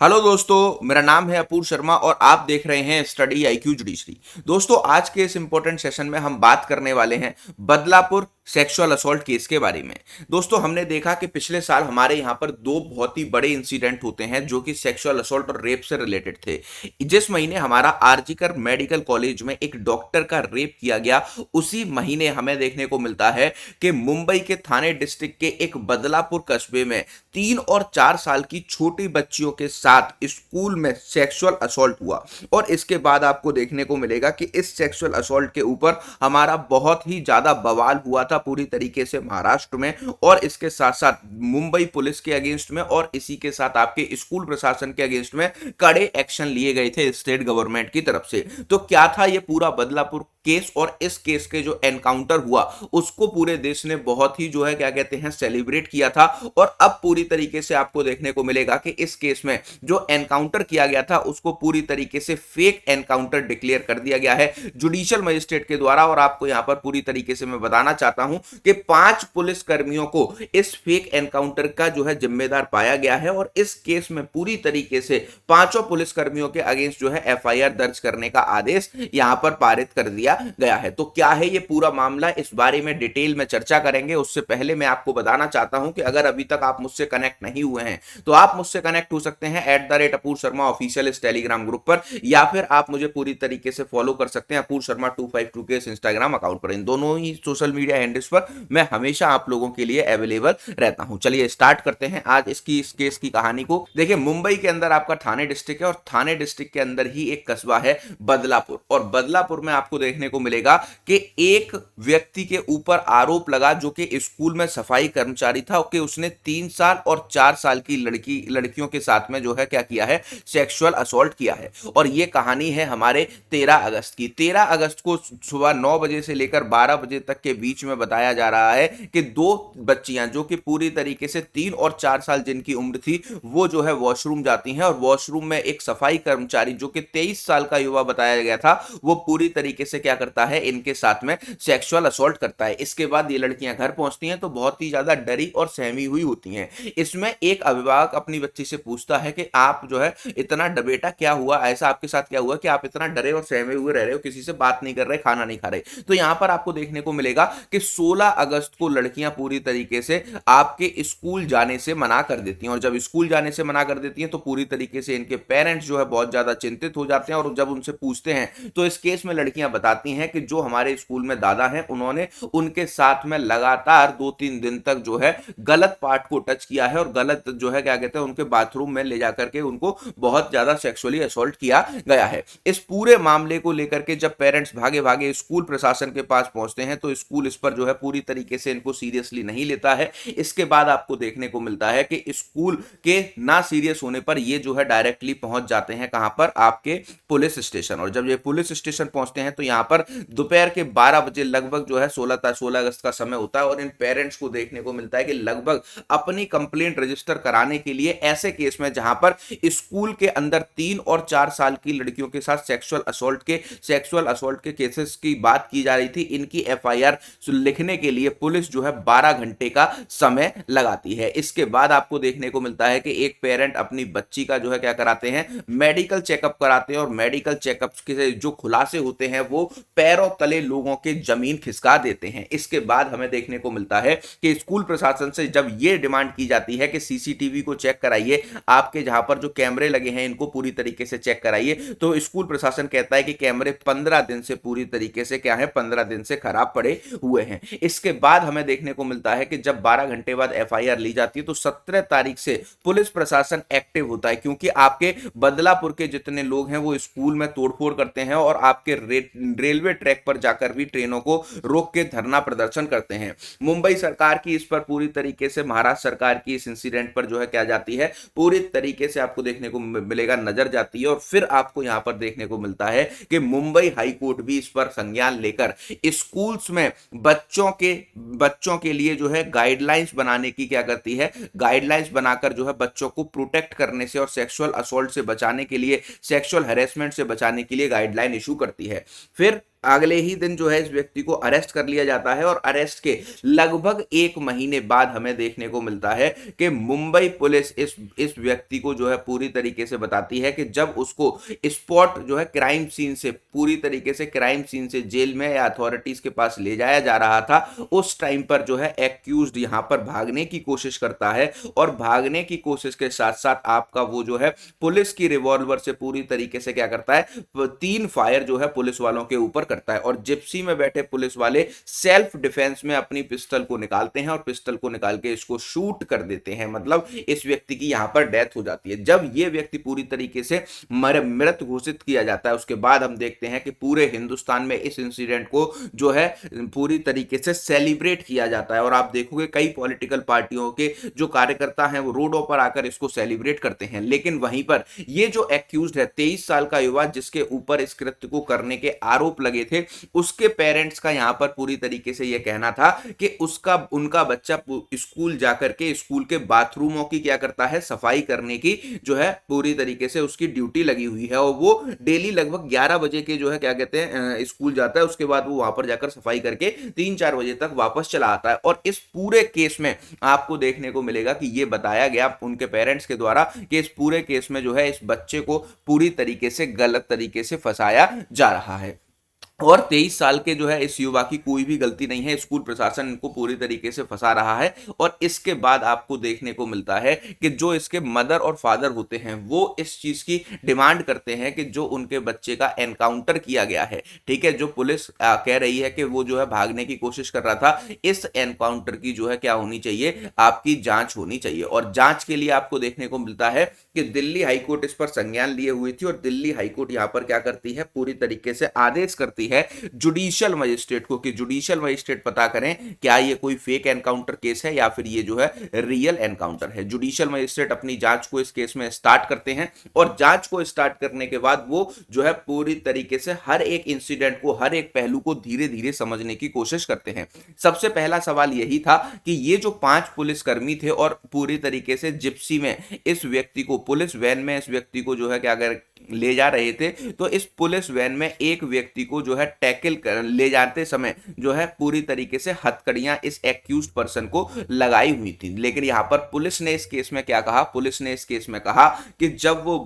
Hello दोस्तों, मेरा नाम है अपूर शर्मा और आप देख रहे हैं स्टडी आईक्यू जुडिशरी। दोस्तों, आज के इस इंपॉर्टेंट सेशन में हम बात करने वाले हैं बदलापुर सेक्सुअल असॉल्ट केस के बारे में। दोस्तों, हमने देखा कि पिछले साल हमारे यहाँ पर दो बहुत ही बड़े इंसिडेंट होते हैं जो कि सेक्सुअल असॉल्ट और रेप से रिलेटेड थे। जिस महीने हमारा आरजीकर मेडिकल कॉलेज में एक डॉक्टर का रेप किया गया, उसी महीने हमें देखने को मिलता है कि मुंबई के थाने डिस्ट्रिक्ट के एक बदलापुर कस्बे में 3 और 4 साल की छोटी बच्चियों के साथ स्कूल में सेक्सुअल असॉल्ट हुआ। और इसके बाद आपको देखने को मिलेगा कि इस सेक्सुअल असॉल्ट के ऊपर हमारा बहुत ही ज्यादा बवाल हुआ था पूरी तरीके से महाराष्ट्र में, और इसके साथ साथ मुंबई पुलिस के अगेंस्ट में और इसी के साथ आपके स्कूल प्रशासन के अगेंस्ट में कड़े एक्शन लिए गए थे स्टेट गवर्नमेंट की तरफ से। तो क्या था ये पूरा बदलापुर केस, और इस केस के जो एनकाउंटर हुआ उसको पूरे देश ने बहुत ही जो है क्या कहते हैं सेलिब्रेट किया था। और अब पूरी तरीके से आपको देखने को मिलेगा कि इस केस में जो एनकाउंटर किया गया था उसको पूरी तरीके से फेक एनकाउंटर डिक्लेयर कर दिया गया है जुडिशियल मजिस्ट्रेट के द्वारा। और आपको यहां पर पूरी तरीके से मैं बताना चाहता हूं कि 5 पुलिस कर्मियों को इस फेक एनकाउंटर का जो है जिम्मेदार पाया गया है, और इस केस में पूरी तरीके से 5 पुलिस कर्मियों के अगेंस्ट जो है एफआईआर दर्ज करने का आदेश यहां पर पारित कर दिया गया है। तो क्या है ये पूरा मामला, इस बारे में डिटेल में चर्चा करेंगे। उससे पहले मैं आपको बताना चाहता हूं कि अगर अभी तक आप मुझसे कनेक्ट नहीं हुए हैं तो आप मुझसे कनेक्ट हो सकते हैं @अपूर शर्मा ऑफिशियल इस टेलीग्राम ग्रुप पर, या फिर आप मुझे पूरी तरीके से फॉलो कर सकते हैं अपूर शर्मा 252 के इस इंस्टाग्राम अकाउंट पर। इन दोनों ही सोशल मीडिया हैंडल्स पर मैं हमेशा आप लोगों के लिए अवेलेबल रहता हूं। चलिए स्टार्ट करते हैं आज इस केस की कहानी को। देखिए, मुंबई के अंदर आपका थाने डिस्ट्रिक्ट है और थाने डिस्ट्रिक्ट के अंदर ही एक कस्बा है बदलापुर, और बदलापुर में आपको देखने को मिलेगा कि एक व्यक्ति के ऊपर आरोप लगा जो कि स्कूल में सफाई कर्मचारी था कि उसने 3 साल और 4 साल की लड़कियों के साथ में जो है क्या किया है, सेक्सुअल असॉल्ट किया है। और ये कहानी है हमारे 13 अगस्त की। 13 अगस्त को सुबह 9 बजे से लेकर 12 बजे तक के बीच में बताया जा रहा है कि दो बच्चियां जो कि पूरी तरीके से 3 और 4 साल जिनकी उम्र थी, वो जो है वॉशरूम जाती हैं, और वॉशरूम में एक सफाई कर्मचारी जो कि 23 साल का युवा बताया गया था, वो पूरी तरीके से क्या करता है, इनके साथ में सेक्सुअल असॉल्ट करता है। इसके बाद ये लड़कियां घर पहुंचती हैं तो बहुत ही ज्यादा डरी और सहमी हुई होती हैं। इसमें एक अभिभावक अपनी बच्ची से पूछता है कि आप जो है इतना बेटा क्या हुआ, ऐसा आपके साथ क्या हुआ कि आप इतना डरे और सहमे हुए रह रहे हो, किसी से बात नहीं कर रहे, खाना नहीं खा रहे। तो यहां पर आपको देखने को मिलेगा कि 16 अगस्त को लड़कियां पूरी तरीके से आपके स्कूल जाने से मना कर देती हैं, और जब स्कूल जाने से मना कर देती हैं तो पूरी तरीके से इनके पेरेंट्स जो है बहुत ज्यादा चिंतित हो जाते हैं। और जब उनसे पूछते हैं तो इस केस में लड़कियां बताती हैं कि जो हमारे स्कूल में दादा हैं उन्होंने उनके साथ में लगातार 2-3 दिन तक जो है गलत पार्ट को टच किया है, और गलत जो है क्या कहते हैं उनके बाथरूम में ले जाकर के उनको बहुत ज्यादा सेक्सुअली असॉल्ट किया गया है। इस पूरे मामले को लेकर के जब पेरेंट्स भागे भागे स्कूल प्रशासन के पास पहुंचते हैं तो स्कूल इस पर जो है पूरी तरीके से इनको सीरियसली नहीं लेता है। इसके बाद आपको देखने को मिलता है कि स्कूल के ना सीरियस होने पर ये जो है डायरेक्टली पहुंच जाते हैं कहां पर, आपके पुलिस स्टेशन। और जब ये पुलिस स्टेशन पहुंचते हैं तो यहां पर दोपहर के 12 बजे लगभग जो है 16 अगस्त का समय होता है, और इन पेरेंट्स को देखने को मिलता है कि लगभग अपनी कंप्लेंट रजिस्टर कराने के लिए ऐसे केस में जहां पर स्कूल के अंदर 3 और 4 साल की लड़कियों के साथ सेक्सुअल असॉल्ट के केसेस की बात की जा रही थी, इनकी एफआईआर लिखने के लिए पुलिस जो है 12 घंटे का समय लगाती है। इसके बाद आपको देखने को मिलता है कि एक पेरेंट अपनी बच्ची का जो है क्या कराते हैं, मेडिकल चेकअप कराते हैं, और मेडिकल चेकअप के जो खुलासे होते हैं वो पैरों तले लोगों के जमीन खिसका देते हैं। इसके बाद हमें देखने को मिलता है कि स्कूल प्रशासन से जब ये डिमांड की जाती है कि सीसीटीवी को चेक कराइए, आपके जहां पर जो कैमरे लगे हैं इनको पूरी तरीके से चेक कराइए, तो स्कूल प्रशासन कहता है कि कैमरे 15 दिन से पूरी तरीके से क्या है, 15 दिन से खराब पड़े हुए हैं। इसके बाद हमें देखने को मिलता है कि जब 12 घंटे बाद एफआईआर ली जाती है तो 17 तारीख से पुलिस प्रशासन एक्टिव होता है, क्योंकि आपके बदलापुर के जितने लोग हैं वो स्कूल में तोड़फोड़ करते हैं और आपके रेलवे ट्रैक पर जाकर भी ट्रेनों को रोक के धरना प्रदर्शन करते हैं। मुंबई सरकार की इस पर पूरी तरीके से, महाराष्ट्र सरकार की इस इंसिडेंट पर जो है क्या जाती है, पूरी तरीके से आपको देखने को मिलेगा नजर जाती है। और फिर आपको यहां पर देखने को मिलता है कि मुंबई हाई कोर्ट भी इस पर संज्ञान लेकर स्कूल्स में बच्चों के लिए जो है गाइडलाइंस बनाने की क्या करती है, गाइडलाइंस बनाकर जो है बच्चों को प्रोटेक्ट करने से और सेक्सुअल असॉल्ट से बचाने के लिए, सेक्सुअल हैरेसमेंट से बचाने के लिए गाइडलाइन इशू करती है। फिर अगले ही दिन जो है इस व्यक्ति को अरेस्ट कर लिया जाता है और अरेस्ट के लगभग 1 महीने बाद हमें देखने को मिलता है कि मुंबई पुलिस इस व्यक्ति को जो है पूरी तरीके से बताती है कि जब उसको स्पॉट जो है क्राइम सीन से पूरी तरीके से क्राइम सीन से जेल में या अथॉरिटीज के पास ले जाया जा रहा था, उस टाइम पर जो है एक्यूज्ड यहां पर भागने की कोशिश करता है और भागने की कोशिश के साथ साथ आपका वो जो है पुलिस की रिवॉल्वर से पूरी तरीके से क्या करता है, 3 फायर जो है पुलिस वालों के ऊपर करता है और जिप्सी में बैठे पुलिस वाले सेल्फ डिफेंस में अपनी पिस्टल को निकालते हैं और पिस्टल को निकाल के इसको शूट कर देते हैं। मतलब इस व्यक्ति की यहां पर डेथ हो जाती है। जब यह व्यक्ति पूरी तरीके से मृत घोषित किया जाता है उसके बाद हम देखते हैं कि पूरे हिंदुस्तान में इस इंसिडेंट को जो है पूरी तरीके से सेलिब्रेट किया जाता है और आप देखोगे कई पॉलिटिकल पार्टियों के जो कार्यकर्ता हैं वो रोडों पर आकर इसको सेलिब्रेट करते हैं। लेकिन वहीं पर ये जो एक्यूज्ड है 23 साल का युवा जिसके ऊपर इस कृत्य को करने के आरोप लगे थे, उसके पेरेंट्स का यहां पर पूरी तरीके से यह कहना था कि उनका बच्चा स्कूल जाकर के स्कूल के बाथरूमों की क्या करता है, सफाई करने की जो है पूरी तरीके से उसकी ड्यूटी लगी हुई है और वो डेली लगभग 11 बजे के जो है क्या कहते हैं स्कूल जाता है। उसके बाद वो वहां पर जाकर सफाई करके 3-4 बजे तक वापस चला आता है और इस पूरे केस में आपको देखने को मिलेगा कि ये बताया गया उनके पेरेंट्स के द्वारा कि इस पूरे केस में जो है इस बच्चे को पूरी तरीके से गलत तरीके से फंसाया जा रहा है और 23 साल के जो है इस युवा की कोई भी गलती नहीं है। स्कूल प्रशासन इनको पूरी तरीके से फंसा रहा है और इसके बाद आपको देखने को मिलता है कि जो इसके मदर और फादर होते हैं वो इस चीज की डिमांड करते हैं कि जो उनके बच्चे का एनकाउंटर किया गया है, ठीक है, जो पुलिस कह रही है कि वो जो है भागने की कोशिश कर रहा था, इस एनकाउंटर की जो है क्या होनी चाहिए, आपकी जांच होनी चाहिए। और जांच के लिए आपको देखने को मिलता है कि दिल्ली हाईकोर्ट इस पर संज्ञान लिए हुई थी और दिल्ली हाईकोर्ट यहां पर क्या करती है, पूरी तरीके से आदेश करती है जुडिशियल मजिस्ट्रेट को कि जुडिशियल मजिस्ट्रेट पता करें क्या ये कोई फेक एनकाउंटर केस है या फिर ये जो है रियल एनकाउंटर है। जुडिशियल मजिस्ट्रेट अपनी जांच को इस केस में स्टार्ट करते हैं और जांच को स्टार्ट करने के बाद वो जो है पूरी तरीके से हर एक इंसिडेंट को, हर एक पहलू को धीरे धीरे समझने की कोशिश करते हैं। सबसे पहला सवाल यही था कि ये जो 5 पुलिसकर्मी थे और पूरी तरीके से जिप्सी में इस व्यक्ति को, पुलिस वैन में इस व्यक्ति को जो है क्या अगर ले जा रहे थे, तो इस पुलिस वैन में एक व्यक्ति को जो है टैकल कर ले जाते समय जो है पूरी तरीके से हथकड़ियां इस एक्यूज्ड पर्सन को लगाई हुई थी। लेकिन यहां पर पुलिस ने इस केस में क्या कहा, पुलिस ने इस केस में कहा कि जब वो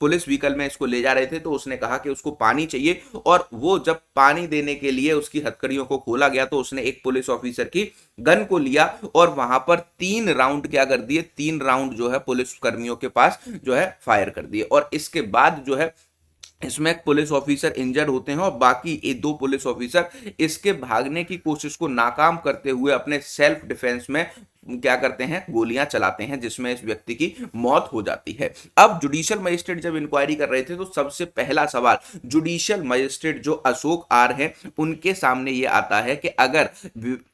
पुलिस व्हीकल में इसको ले जा रहे थे तो उसने कहा कि उसको पानी चाहिए और वो जब पानी देने के लिए उसकी हथकड़ियों को खोला गया तो उसने एक पुलिस ऑफिसर की गन को लिया और वहां पर 3 राउंड क्या कर दिए, 3 राउंड जो है पुलिस कर्मियों के पास जो है फायर कर दिए और इसके बाद जो है इसमें एक पुलिस ऑफिसर इंजर्ड होते हैं और बाकी ये 2 पुलिस ऑफिसर इसके भागने की कोशिश को नाकाम करते हुए अपने सेल्फ डिफेंस में क्या करते हैं, गोलियां चलाते हैं जिसमें इस व्यक्ति की मौत हो जाती है। अब जुडिशियल मजिस्ट्रेट जब इंक्वायरी कर रहे थे तो सबसे पहला सवाल जुडिशियल मजिस्ट्रेट जो अशोक आर हैं उनके सामने ये आता है कि अगर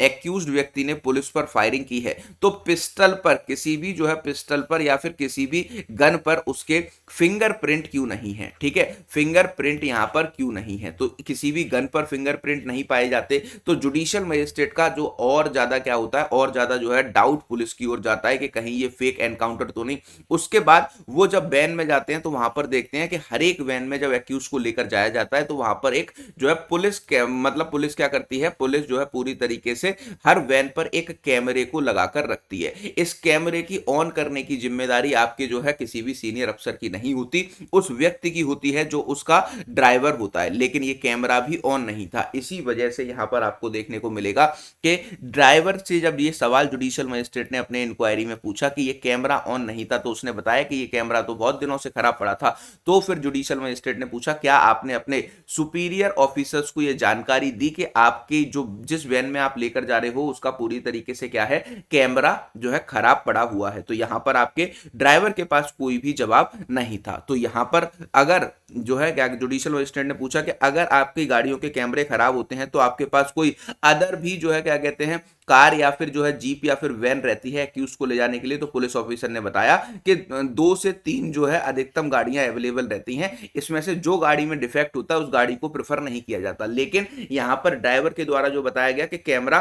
एक्यूज्ड व्यक्ति ने पुलिस पर फायरिंग की है तो पिस्टल पर, किसी भी जो है पिस्टल पर या फिर किसी भी गन पर उसके फिंगरप्रिंट क्यों नहीं है, ठीक है, फिंगरप्रिंट यहां पर क्यों नहीं है। तो किसी भी गन पर फिंगरप्रिंट नहीं पाए जाते तो जुडिशियल मजिस्ट्रेट का जो और ज्यादा क्या होता है, और ज्यादा जो है डाउट पुलिस की ओर जाता है कि कहीं ये फेक एनकाउंटर तो नहीं। उसके बाद वो जब वैन में जाते हैं तो वहां पर देखते हैं कि हर एक वैन में जब एक्यूज को लेकर जाया जाता है तो वहां पर एक जो है पुलिस मतलब पुलिस क्या करती है, पुलिस जो है पूरी तरीके से हर वैन पर एक कैमरे को लगाकर रखती है। इस कैमरे की ऑन करने की जिम्मेदारी आपके जो है किसी भी सीनियर अफसर की नहीं होती, उस व्यक्ति की होती है जो उसका ड्राइवर होता है। लेकिन ये कैमरा भी ऑन नहीं था, इसी वजह से यहां पर आपको देखने को मिलेगा कि ड्राइवर से जब ये सवाल जुडिशियल मजिस्ट्रेट ने अपने इंक्वायरी में पूछा कि ये कैमरा ऑन नहीं था तो उसने बताया कि ये कैमरा तो बहुत दिनों से खराब पड़ा था। तो फिर जुडिशियल मजिस्ट्रेट ने पूछा क्या आपने अपने सुपीरियर ऑफिसर्स को ये जानकारी दी कि आपकी जो जिस वैन में आप लेकर जा रहे हो उसका पूरी तरीके से क्या है, कैमरा जो है खराब पड़ा हुआ है। तो यहां पर आपके ड्राइवर के पास कोई भी जवाब नहीं था। तो यहां पर अगर जो है क्या जुडिशियल मजिस्ट्रेट ने पूछा कि अगर आपकी गाड़ियों के कैमरे खराब होते हैं तो आपके पास कोई अदर भी जो है क्या कहते हैं कार या फिर जो है जीप या फिर वैन रहती है एक्यूज को ले जाने के लिए। तो पुलिस ऑफिसर ने बताया कि 2 से 3 जो है अधिकतम गाड़ियां अवेलेबल रहती हैं, इसमें से जो गाड़ी में डिफेक्ट होता है उस गाड़ी को प्रेफर नहीं किया जाता। लेकिन यहां पर ड्राइवर के द्वारा जो बताया गया कि कैमरा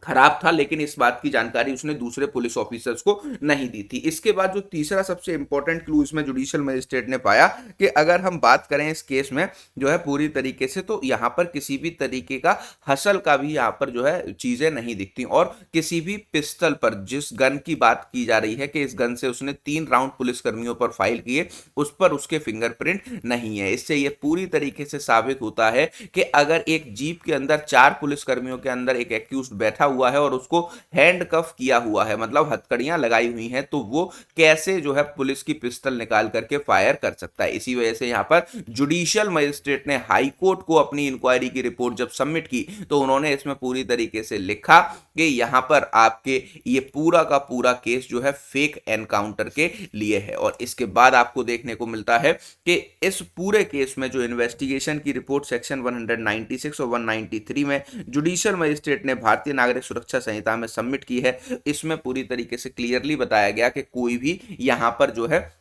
खराब था, लेकिन इस बात की जानकारी उसने दूसरे पुलिस ऑफिसर्स को नहीं दी थी। इसके बाद जो तीसरा सबसे इंपॉर्टेंट क्लू इसमें जुडिशियल मजिस्ट्रेट ने पाया कि अगर हम बात करें इस केस में जो है पूरी तरीके से, तो यहाँ पर किसी भी तरीके का हसल का भी यहाँ पर जो है चीजें नहीं दिखती, और किसी भी पिस्टल पर जिस गन की बात की जा रही है कि इस गन से उसने 3 राउंड पुलिस कर्मियों पर फाइल किए, उस पर उसके फिंगरप्रिंट नहीं है। इससे यह पूरी तरीके से साबित होता है कि अगर एक जीप के अंदर 4 पुलिस कर्मियों के अंदर एक एक्यूज्ड बैठा हुआ है और उसको हैंडकफ किया हुआ है, मतलब हथकड़ियां लगाई हुई हैं, तो वो कैसे जो है पुलिस की पिस्टल निकाल करके फायर कर सकता है। इसी वजह से यहां पर जुडिशियल मजिस्ट्रेट ने हाई कोर्ट को अपनी इंक्वायरी की रिपोर्ट जब सबमिट की, तो उन्होंने इसमें पूरी तरीके से लिखा कि यहां पर आपके ये पूरा का पूरा केस जो है फेक एनकाउंटर के लिए है। और इसके बाद आपको देखने को मिलता है कि इस पूरे केस में जो इन्वेस्टिगेशन की रिपोर्ट सेक्शन 196 और 193 में जुडिशियल मजिस्ट्रेट ने भारतीय नागरिक सुरक्षा संहिता में सबमिट की है, इसमें पूरी तरीके से क्लियरली बताया गया कि कोई भी यहां पर जो है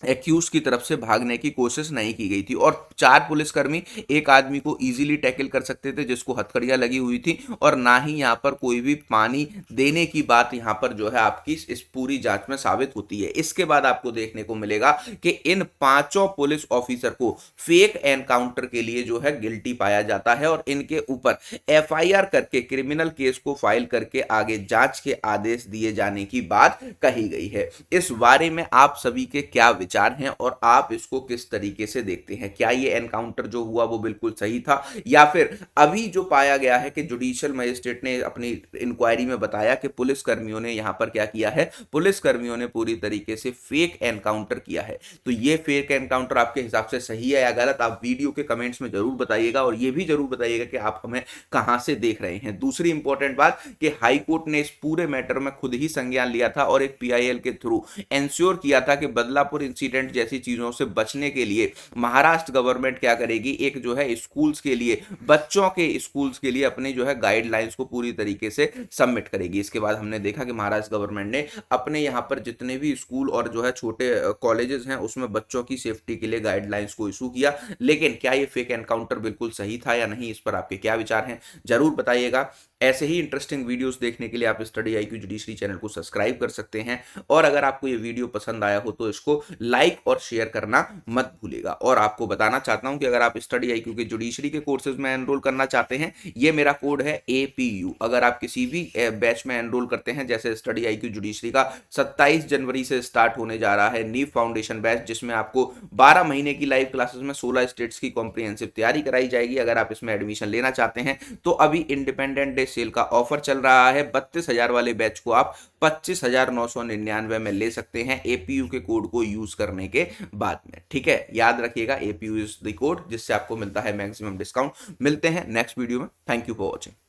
एक्यूज की तरफ से भागने की कोशिश नहीं की गई थी, और 4 पुलिसकर्मी एक आदमी को इजीली टैकल कर सकते थे जिसको हथकड़ियां लगी हुई थी, और ना ही यहां पर कोई भी पानी देने की बात यहां पर जो है आपकी इस पूरी जांच में साबित होती है। इसके बाद आपको देखने को मिलेगा कि इन 5 पुलिस ऑफिसर को फेक एनकाउंटर के लिए जो है गिल्टी पाया जाता है, और इनके ऊपर एफआईआर करके क्रिमिनल केस को फाइल करके आगे जांच के आदेश दिए जाने की बात कही गई है। इस बारे में आप सभी के क्या विचार हैं और आप इसको किस तरीके से देखते हैं? क्या ये एनकाउंटर जो हुआ वो बिल्कुल सही था, या फिर अभी जो पाया गया है कि जुडिशियल मजिस्ट्रेट ने अपनी इंक्वायरी में बताया कि पुलिस कर्मियों ने यहां पर क्या किया है, पुलिस कर्मियों ने पूरी तरीके से फेक एनकाउंटर किया है। तो ये फेक एनकाउंटर आपके हिसाब से सही है या गलत? आप वीडियो के कमेंट्स में जरूर बताइएगा, और ये भी जरूर बताइएगा कि आप हमें कहां से देख रहे हैं। दूसरी इंपॉर्टेंट बात कि हाई कोर्ट ने इस पूरे मैटर में खुद ही संज्ञान लिया था और एक पीआईएल के थ्रू इंश्योर किया था कि बदलापुर इंसिडेंट जैसी चीजों से बचने के लिए महाराष्ट्र गवर्नमेंट क्या करेगी, एक जो है स्कूल्स के लिए, बच्चों के स्कूल्स के लिए अपने जो है गाइडलाइंस को पूरी तरीके से सबमिट करेगी। इसके बाद हमने देखा कि महाराष्ट्र गवर्नमेंट ने अपने यहां पर जितने भी स्कूल और जो है छोटे कॉलेजेस हैं उसमें बच्चों की सेफ्टी के लिए गाइडलाइंस को इशू किया। लेकिन क्या ये फेक एनकाउंटर बिल्कुल सही था या नहीं, इस पर आपके क्या विचार हैं जरूर बताइएगा। ऐसे ही इंटरेस्टिंग वीडियोस देखने के लिए आप स्टडी आईक्यू जुडिशरी चैनल को सब्सक्राइब कर सकते हैं, और अगर आपको ये वीडियो पसंद आया हो तो इसको लाइक और शेयर करना मत भूलिएगा। और आपको बताना चाहता हूं कि अगर आप स्टडी आईक्यू के जुडिशरी के कोर्सेज में एनरोल करना चाहते हैं, ये मेरा कोड है APU। अगर आप किसी भी बैच में एनरोल करते हैं, जैसे स्टडी आईक्यू जुडिशरी का 27 जनवरी से स्टार्ट होने जा रहा है नीव फाउंडेशन बैच, जिसमें आपको 12 महीने की लाइव क्लासेस में 16 स्टेट्स की कॉम्प्रिहेंसिव तैयारी कराई जाएगी। अगर आप इसमें एडमिशन लेना चाहते हैं तो अभी इंडिपेंडेंट डे सेल का ऑफर चल रहा है। 32,000 वाले बैच को आप 25,999 में ले सकते हैं APU के कोड को यूज करने के बाद में। ठीक है, याद रखिएगा APU इज द कोड जिससे आपको मिलता है मैक्सिमम डिस्काउंट। मिलते हैं नेक्स्ट वीडियो में। Thank you for watching.